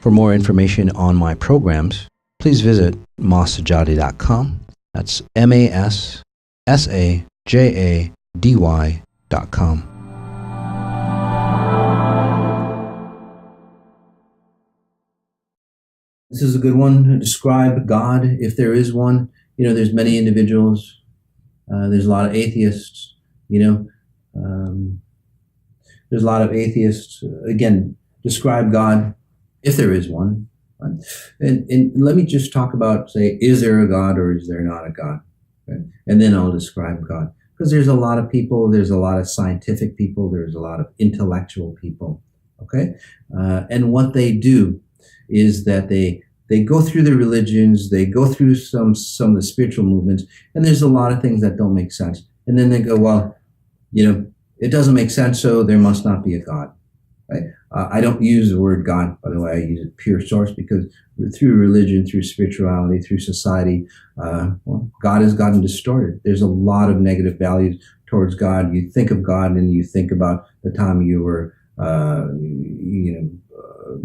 For more information on my programs, please visit masajady.com. That's MASSAJADY.com. This is a good one. Describe God, if there is one. There's many individuals. There's a lot of atheists. There's a lot of atheists. Again, describe God, if there is one. Right? And let me just talk about, say, is there a God or is there not a God? Right? And then I'll describe God. Because there's a lot of people, there's a lot of scientific people, there's a lot of intellectual people. Okay? And what they do is that they go through the religions, they go through some of the spiritual movements, and there's a lot of things that don't make sense. And then they go, well, it doesn't make sense, so there must not be a God. Right? I don't use the word God, by the way. I use it pure source, because through religion, through spirituality, through society, God has gotten distorted. There's a lot of negative values towards God. You think of God and you think about the time you were,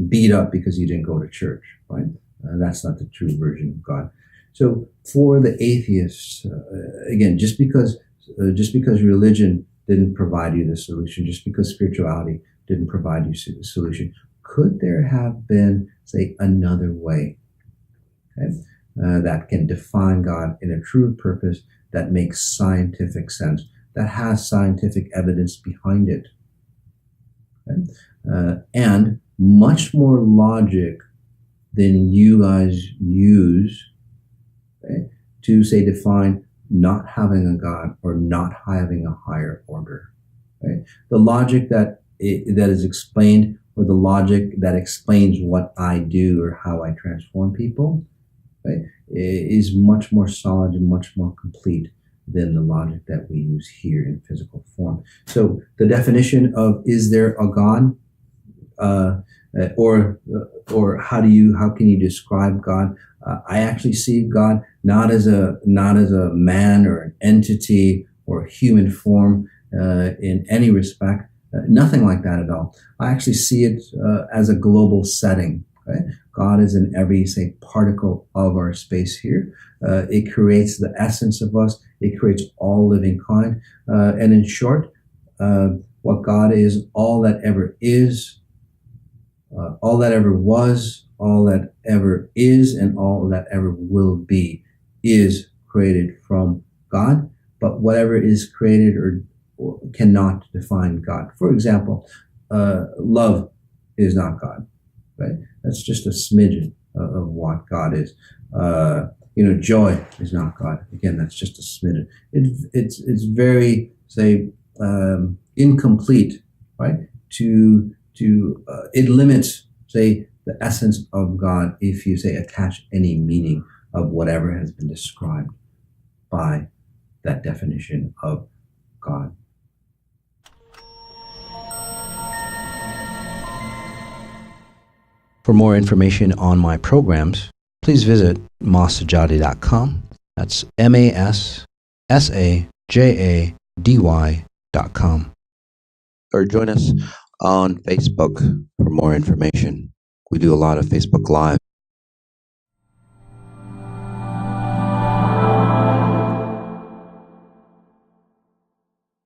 beat up because you didn't go to church, right? That's not the true version of God. So for the atheists, again, just because religion didn't provide you the solution, just because spirituality didn't provide you the solution, could there have been, say, another way, okay, that can define God in a true purpose that makes scientific sense, that has scientific evidence behind it, okay? And much more logic than you guys use, okay, to, say, define not having a God or not having a higher order. Okay? The logic that is explained, or the logic that explains what I do or how I transform people, okay, is much more solid and much more complete than the logic that we use here in physical form. So the definition of is there a God, or how can you describe God? I actually see God not as a man or an entity or a human form in any respect. Nothing like that at all. I actually see it as a global setting. Okay? God is in every, say, particle of our space here. It creates the essence of us. It creates all living kind. And in short, what God is, all that ever is, all that ever was, all that ever is, and all that ever will be is created from God. But whatever is created or cannot define God. For example, love is not God, right? That's just a smidgen of what God is. Joy is not God. Again, that's just a smidgen. It's very, say, incomplete, right? It limits, say, the essence of God if you, say, attach any meaning of whatever has been described by that definition of God. For more information on my programs, please visit masajady.com. That's MASSAJADY.com. Or join us on Facebook for more information. We do a lot of Facebook Live.